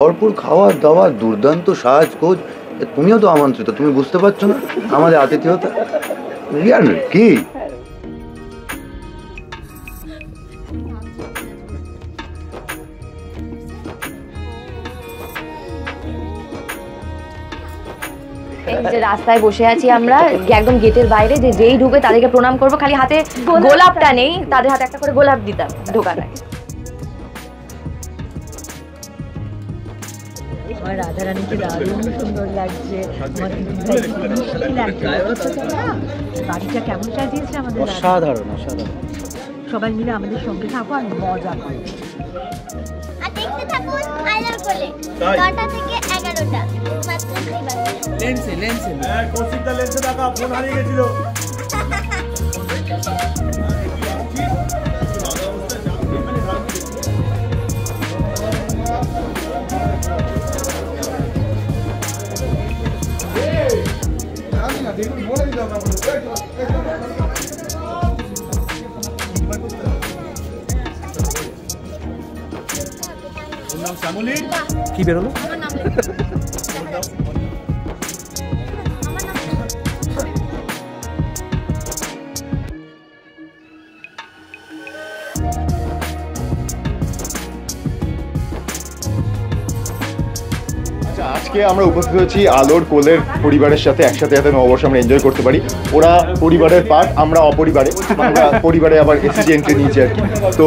ভরপুর খাওয়া দাওয়া, দুর্দান্ত সাজগোজ। তুমিও তো আমন্ত্রিত, তুমি বুঝতে পারছো না আমাদের আতিথেয়তা রিয়াল কি? এই যে রাস্তায় বসে আছি আমরা, একদম গেটের বাইরে, যে যেই ঢুকে তাদেরকে প্রণাম করবো, খালি হাতে গোলাপটা নেই, তাদের হাতে একটা করে গোলাপ দিতাম ঢোকার আগে। আমার রাধারানীকে দারুণ সুন্দর লাগছে, আমার মিষ্টি লাগছে। বাড়িটা কেমন সাজিয়েছে আমাদের, অসাধারণ অসাধারণ। সবাই মিলে আমাদের সঙ্গে থাকো আর মজা করো। আর দেখতে থাকুন আলোর কোলে 9টা থেকে 11টা মাত্র লেন্সে কৌশিকদা লেন্সে দেখা ফোন হারিয়ে গেছিল। কি বেরোলো? আজকে আমরা উপস্থিত হয়েছি আলোর কোলের পরিবারের সাথে, একসাথে যাতে নববর্ষ আমরা এনজয় করতে পারি। ওরা পরিবারের পার্ট, আমরা অপরিবারে, আমরা পরিবারে আবার এসএসজি এন্ট্রি নিয়েছি আর কি। তো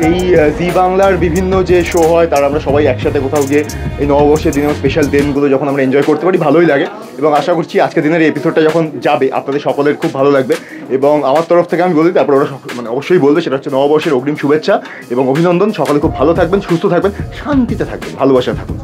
এই জি বাংলার বিভিন্ন যে শো হয় তার আমরা সবাই একসাথে কোথাও গিয়ে এই নববর্ষের দিনে স্পেশাল দিনগুলো যখন আমরা এনজয় করতে পারি ভালোই লাগে, এবং আশা করছি আজকের দিনের এই এপিসোডটা যখন যাবে আপনাদের সকলের খুব ভালো লাগবে। এবং আমার তরফ থেকে আমি বলি, তারপর ওরা মানে অবশ্যই বলবে, সেটা হচ্ছে নববর্ষের অগ্রিম শুভেচ্ছা এবং অভিনন্দন। সকলে খুব ভালো থাকবেন, সুস্থ থাকবেন, শান্তিতে থাকবেন, ভালোবাসা থাকুন।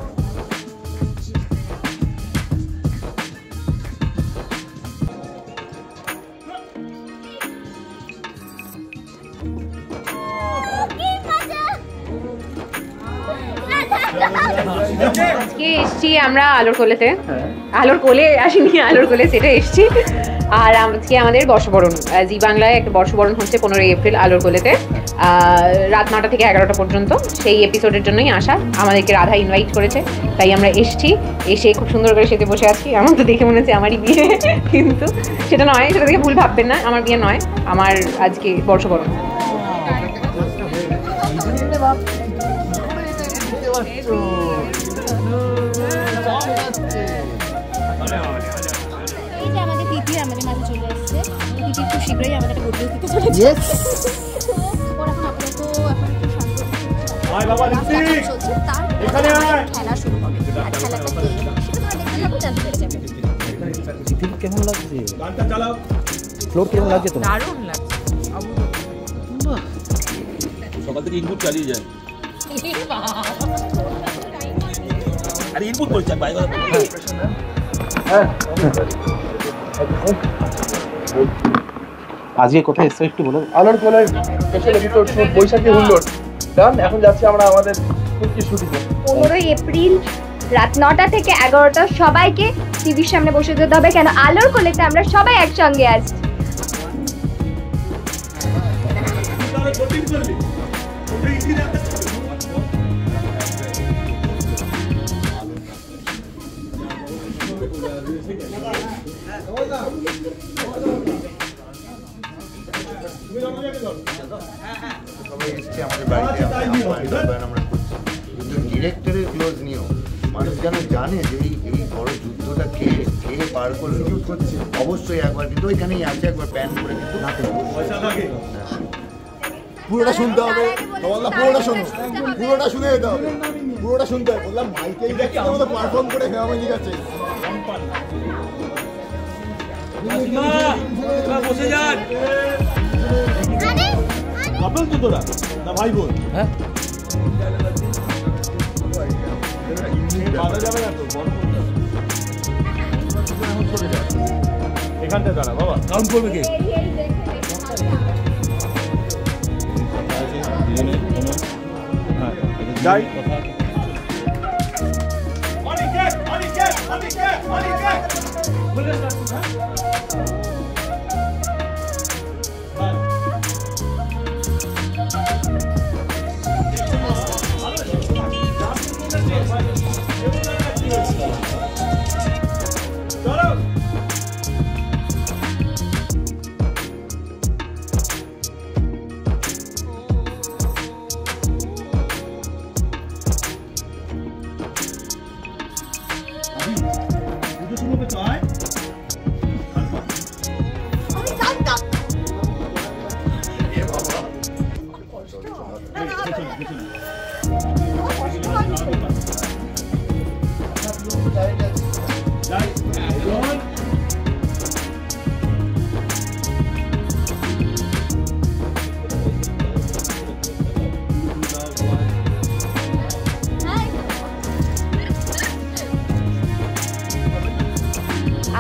আজকে এসছি আমরা আলোর কোলেতে, আলোর কোলে আসিনি, আলোর কোলে সেটা এসছি। আর আজকে আমাদের বর্ষবরণ, জি বাংলায় একটা বর্ষবরণ হচ্ছে 15ই এপ্রিল আলোর কোলেতে, রাত 9টা থেকে 11টা পর্যন্ত। সেই এপিসোডের জন্যই আসা, আমাদেরকে রাধা ইনভাইট করেছে, তাই আমরা এসছি। এসে খুব সুন্দর করে সেজে বসে আছি। আমার তো দেখে মনে হচ্ছে আমারই বিয়ে, কিন্তু সেটা নয়, সেটা দেখে ভুল ভাববেন না, আমার বিয়ে নয়, আমার আজকে বর্ষবরণ। আমাদের তিথি আমাদের মাঝে চলে এসেছে। তিথি খুব শীঘ্রই আমাদের একটা গুড নিউজ দিতে চলেছে। ওর এখন আপাতত খেলা শুরু হবে, আর খেলাটা কি সেটা তোমরা দেখতে থাকো, জানতে পেরে যাবে। তিথির কেমন লাগছে? ফ্লোর কেমন লাগছে তোমার? দারুণ লাগছে, সকাল থেকে ইনপুট চালিয়ে যায়। আরে ইনপুট করছে ভাই। আজকে কোথায় এসছো একটু বলো। আলোর কোলের স্পেশাল এপিসোড শুট বৈশাখী হুল্লোড় ডান। এখন যাচ্ছি আমরা আমাদের শুটিংয়ে। 15ই এপ্রিল রাত 9টা থেকে 11টা সবাইকে টিভির সামনে বসে যেতে হবে, কেন আলোর কোলেতে আমরা সবাই একসঙ্গে আছি। ডিরেক্টরের ক্লোজ নিয়েও মানুষ যেন জানে যে এই বড় যুদ্ধটা কে পার করলো, অবশ্যই একবার কিন্তু ওইখানেই আছে, একবার প্যান করে কিন্তু পুরোটা শুনতে হবে, পুরোটা শোনো, পুরোটা শুনে যেতে হবে, পুরোটা শুনতে হবে। বললাম মাইকেই দেখি আমাদের পারফর্ম করে ফ্যামিলি আছে। বসে যান। কাপল তো তোরা না ভাই বোন? হ্যাঁ, বাধা যাবে না তো, বড় চলে যাবে এখানটা। দাঁড়া বাবা, কাউন্ট করবে কে? যাই।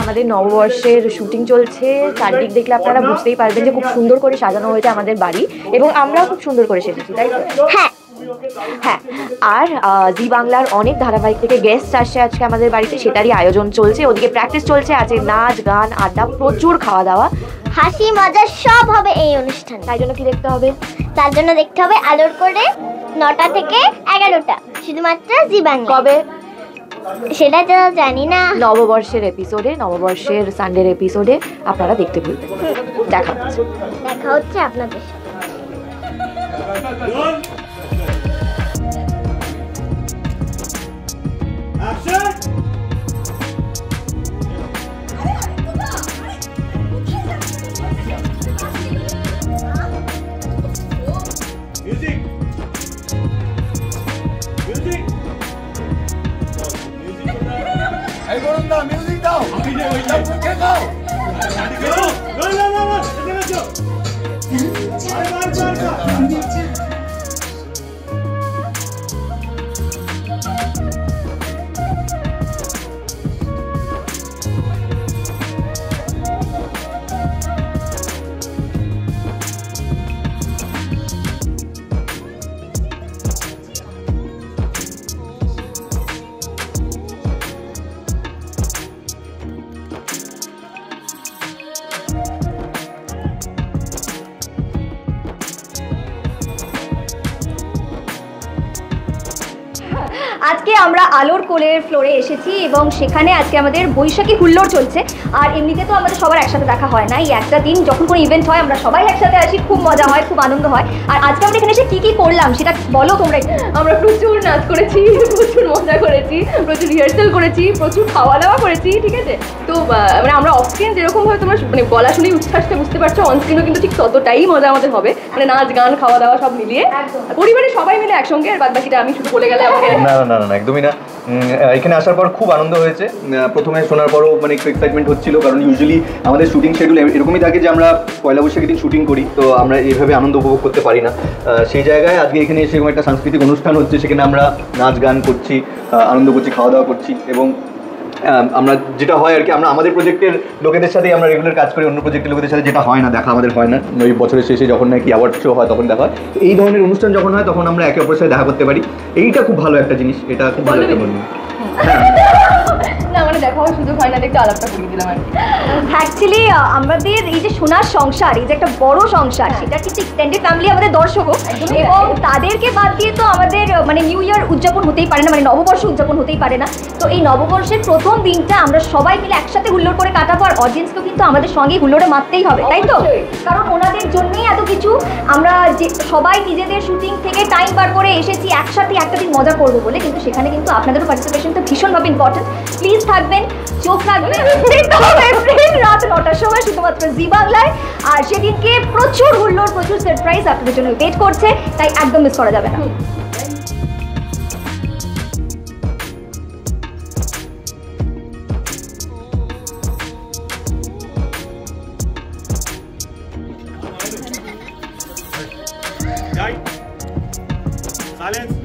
আমাদের নববর্ষের শুটিং চলছে, চারদিক দেখলে আপনারা বুঝতেই পারবেন যে খুব সুন্দর করে সাজানো হয়েছে আমাদের বাড়ি, এবং আমরাও খুব সুন্দর করে সেজেছি, তাই তো? হ্যাঁ হ্যাঁ। আর জি বাংলার অনেক ধারাবাহিক থেকে গেস্ট আসছে আজকে আমাদের বাড়িতে, সেটারই আয়োজন চলছে, ওদিকে প্র্যাকটিস চলছে, আছে নাচ গান আড্ডা, প্রচুর খাওয়া দাওয়া, হাসি মজা সব হবে এই অনুষ্ঠানে। তাই জন্য কি দেখতে হবে? তার জন্য দেখতে হবে আলোর করে 9টা থেকে 11টা, শুধুমাত্র জি বাংলা। কবে? সেটা তো জানি না। নববর্ষের এপিসোডে, নববর্ষের সানডের এপিসোডে আপনারা দেখতে ভুলবেন। দেখা হচ্ছে আপনাদের সাথে। মিউজিক দাও, আজকে আমরা আলোর কোলের ফ্লোরে এসেছি এবং সেখানে আজকে আমাদের বৈশাখী হুল্লোড় চলছে। আর এমনিতে তো আমাদের সবার একসাথে দেখা হয় না, এই একটা দিন যখন কোনো ইভেন্ট হয় আমরা সবাই একসাথে আসি, খুব মজা হয়, খুব আনন্দ হয়। আর আজকে আমরা এখানে এসে কী কী করলাম সেটা বলো তোমরা। আমরা প্রচুর নাচ করেছি, প্রচুর মজা করেছি, প্রচুর রিহার্সাল করেছি, প্রচুর খাওয়া দাওয়া করেছি, ঠিক আছে? তো মানে আমরা অফস্ক্রিন যেরকমভাবে তোমরা মানে গলা শুনেই উচ্ছ্বাসটা বুঝতে পারছো, অনস্ক্রিনও কিন্তু ঠিক ততটাই মজা আমাদের হবে, মানে নাচ গান খাওয়া দাওয়া সব মিলিয়ে পরিবারের সবাই মিলে একসঙ্গে। আর বাদ বাকিটা আমি শুধু বলে গেলে আমাকে না না না না একদমই না। এখানে আসার পর খুব আনন্দ হয়েছে। প্রথমে শোনার পরও মানে একটু এক্সাইটমেন্ট হচ্ছিল, কারণ ইউজুয়ালি আমাদের শুটিং শিডিউল এরকমই থাকে যে আমরা পয়লা বৈশাখের দিন শুটিং করি, তো আমরা এইভাবে আনন্দ উপভোগ করতে পারি না। সেই জায়গায় আজকে এখানে এসে একটা সাংস্কৃতিক অনুষ্ঠান হচ্ছে, সেখানে আমরা নাচ গান করছি, আনন্দ করছি, খাওয়া দাওয়া করছি। এবং আমরা যেটা হয় আর কি, আমরা আমাদের প্রজেক্টের লোকেদের সাথেই আমরা রেগুলার কাজ করি, অন্য প্রজেক্টের লোকেদের সাথে যেটা হয় না, দেখা আমাদের হয় না। ওই বছরের শেষে যখন নাকি অ্যাওয়ার্ড শো হয় তখন দেখা হয়। এই ধরনের অনুষ্ঠান যখন হয় তখন আমরা একে অপরের সাথে দেখা করতে পারি, এইটা খুব ভালো একটা জিনিস, এটা খুব ভালো একটা বলবো। না মানে দেখা হওয়ার সুযোগ হয় না, একটু আলাপটা করিয়ে দিলাম আর কি। অ্যাকচুয়ালি আমাদের এই যে সোনার সংসার, এই যে একটা বড় সংসার, সেটা কিন্তু এক্সটেন্ডেড ফ্যামিলি আমাদের দর্শকও, এবং তাদেরকে বাদ দিয়ে তো আমাদের মানে নিউ ইয়ার উদযাপন হতেই পারে না, মানে নববর্ষ উদযাপন হতেই পারে না। তো এই নববর্ষের প্রথম দিনটা আমরা সবাই মিলে একসাথে হুল্লোড় করে কাটাবো, আর অডিয়েন্সকেও কিন্তু আমাদের সঙ্গে হুল্লোড়ে মারতেই হবে, তাই তো? কারণ ওনাদের জন্যই এত কিছু, আমরা যে সবাই নিজেদের শুটিং থেকে টাইম বার করে এসেছি একসাথে একটা দিন মজা করবো বলে, কিন্তু সেখানে কিন্তু আপনাদেরও পার্টিসিপেশন তো ভীষণভাবে ইম্পর্টেন্ট। প্লিজ থাকবেন, চোখ রাখবেন, রাত 9টার সময় শুধুমাত্র জি বাংলায়। আর সেদিনকে প্রচুর হুল্লোড়, প্রচুর সারপ্রাইজ আপনাদের জন্য ওয়েট করছে, তাই একদম মিস করা যাবে না। Silence.